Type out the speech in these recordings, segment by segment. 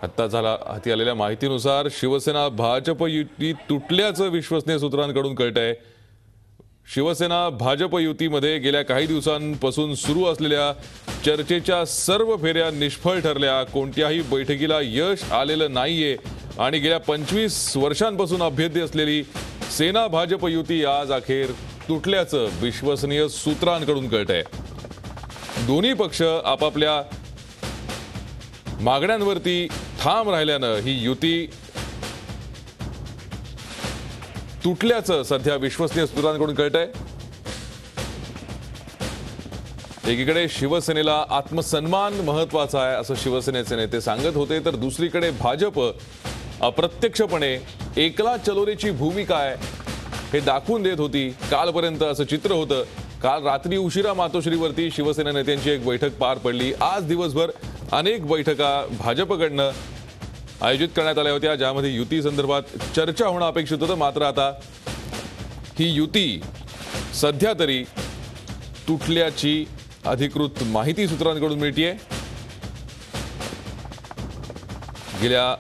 हाती आलेल्या माहितीनुसार शिवसेना भाजप युती तुटल्याचं विश्वसनीय सूत्रांकडून कळतंय। शिवसेना भाजप युतीमध्ये गेल्या काही दिवसांपासून सुरू असलेल्या चर्चेच्या सर्व फेऱ्या निष्फळ ठरल्या। कोणत्याही बैठकीला यश आलेलं नाहीये आणि गेल्या 25 वर्षांपासून अभेद्य असलेली सेना भाजप युती आज अखेर तुटल्याचं विश्वसनीय सूत्रांकडून कळतंय। दोन्ही पक्ष आपापल्या मागण्यांवरती ठाम राहिल्यानं ही युती तुटल्याचं सध्या विश्वसनीय सूत्रांकडून कळतंय। एकीकडे शिवसेनेला आत्मसन्मान महत्त्वाचा आहे असं शिवसेनेचे नेते सांगत होते, तर दुसरीकडे भाजप अप्रत्यक्षपणे एकला चलोरेची भूमिका आहे हे दाखवून देत होती। कालपर्यंत असं चित्र होतं। काल रात्री उशिरा मातोश्रीवरती शिवसेना नेत्यांची एक बैठक पार पडली। आज दिवसभर अनेक बैठका भाजपकडनं आयोजित करण्यात आल्या होत्या, ज्यामध्ये युती संदर्भात चर्चा होणं अपेक्षित होतं। मात्र आता ही युती सध्या तरी तुटल्याची अधिकृत माहिती सूत्रांकडून मिळतेय। गेल्या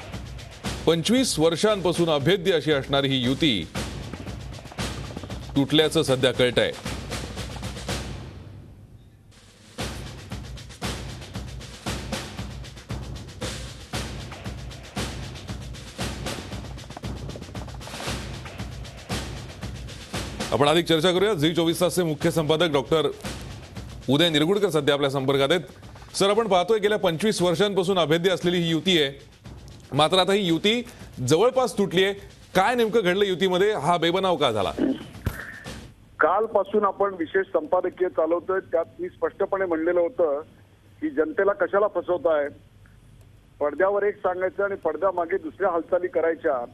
25 वर्षांपासून अभेद्य अशी असणारी ही युती तुटल्याचं सध्या कळतंय। आपण अधिक चर्चा करूया। झी 24 तासचे मुख्य संपादक डॉक्टर उदय निरगुडकर सध्या आपल्या संपर्कात आहेत। सर, आपण पाहतोय गेल्या 25 वर्षांपासून अभेद्य असलेली ही युती आहे, मात्र आता ही युती जवळपास तुटली आहे। काय नेमकं घडलं युतीमध्ये? हा बेबनाव का झाला? कालपासून आपण विशेष संपादकीय चालवतोय, त्यात मी स्पष्टपणे म्हणलेलं होतं की जनतेला कशाला फसवताय, पडद्यावर एक सांगायचं आणि पडद्यामागे दुसऱ्या हालचाली करायच्या,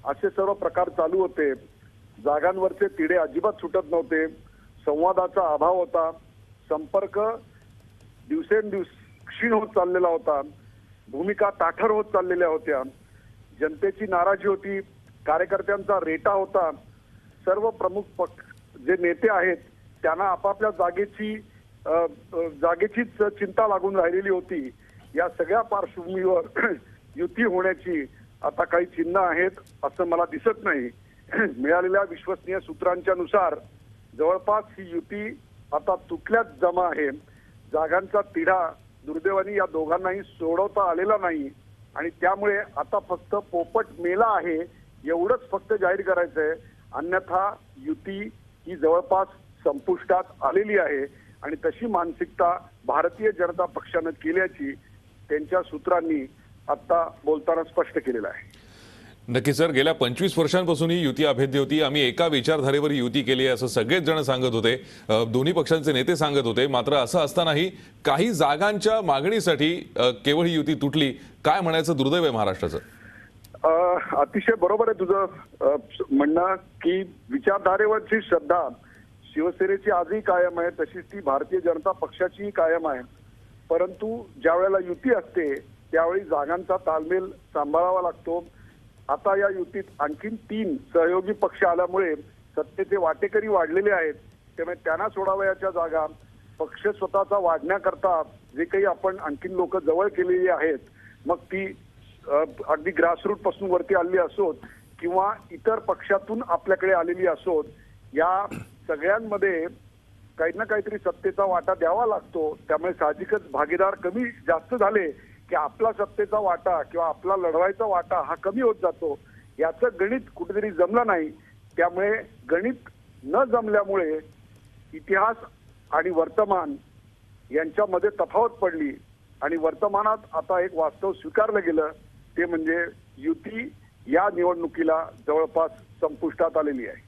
असे सर्व प्रकार चालू होते। जागांवरचे तिढे अजिबात सुटत नव्हते, संवादाचा अभाव होता, संपर्क दिवसेंदिवस क्षीण होत चाललेला होता, भूमिका ताठर होत चाललेल्या होत्या, जनतेची नाराजी होती, कार्यकर्त्यांचा रेटा होता। सर्व प्रमुख जे नेते आहेत त्यांना आपापल्या जागेचीच चिंता लागून राहिलेली होती। या सगळ्या पार्श्वभूमीवर युती होण्याची आता काही चिन्ह आहेत असं मला दिसत नाही। मिळालेल्या विश्वसनीय सूत्रांच्या नुसार जवळपास ही युती आता तुटल्यात जमा आहे। जागांचा तिढा दुर्दैवाने या दोघांनाही सोडवता आलेला नाही आणि त्यामुळे आता फक्त पोपट मेला आहे एवढंच फक्त जाहीर करायचंय, अन्यथा युती ही जवळपास संपुष्टात आलेली आहे आणि तशी मानसिकता भारतीय जनता पक्षानं केल्याची त्यांच्या सूत्रांनी आता बोलताना स्पष्ट केलेलं आहे। नक्की सर, गेल्या 25 वर्षांपासून ही युती अभेद्य होती। आम्ही एका विचारधारेवर ही युती केली आहे असं सगळेच जण सांगत होते, दोन्ही पक्षांचे नेते सांगत होते। मात्र असं असतानाही काही जागांच्या मागणीसाठी केवळ ही युती तुटली। काय म्हणायचं दुर्दैव आहे महाराष्ट्राचं? अतिशय बरोबर आहे तुझं म्हणणं की विचारधारेवरची श्रद्धा शिवसेनेची आजही कायम आहे, तशीच ती भारतीय जनता पक्षाचीही कायम आहे। परंतु ज्या वेळेला युती असते त्यावेळी जागांचा ताळमेळ सांभाळावा लागतो। आता या युतीत आणखीन 3 सहयोगी पक्ष आल्यामुळे सत्तेचे वाटेकरी वाढलेले आहेत, त्यामुळे त्यांना सोडावयाच्या जागा पक्ष स्वतःचा वाढण्याकरता जे काही आपण आणखीन लोक जवळ केलेली आहेत, मग ती अगदी ग्रासरूट पासून वरती आलेली असोत किंवा इतर पक्षातून आपल्याकडे आलेली असोत, या सगळ्यांमध्ये काही ना काहीतरी सत्तेचा वाटा द्यावा लागतो। त्यामुळे साहजिकच भागीदार कमी जास्त झाले की आपला सत्तेचा वाटा किंवा आपला लढवायचा वाटा हा कमी होत जातो। याचं गणित कुठेतरी जमलं नाही, त्यामुळे गणित न जमल्यामुळे इतिहास आणि वर्तमान यांच्यामध्ये तफावत पडली आणि वर्तमानात आता एक वास्तव स्वीकारलं गेलं, ते म्हणजे युती या निवडणुकीला जवळपास संपुष्टात आलेली आहे।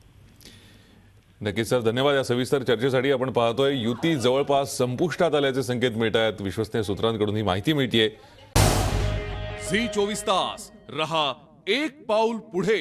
नक्कीच सर, धन्यवाद या सविस्तर चर्चेसाठी। आपण पाहतोय युती जवळपास संपुष्टात आल्याचे संकेत मिळत आहेत, विश्वसनीय सूत्रांकडून ही माहिती मिळतेय। झी 24 तास रहा एक पाऊल पुढे।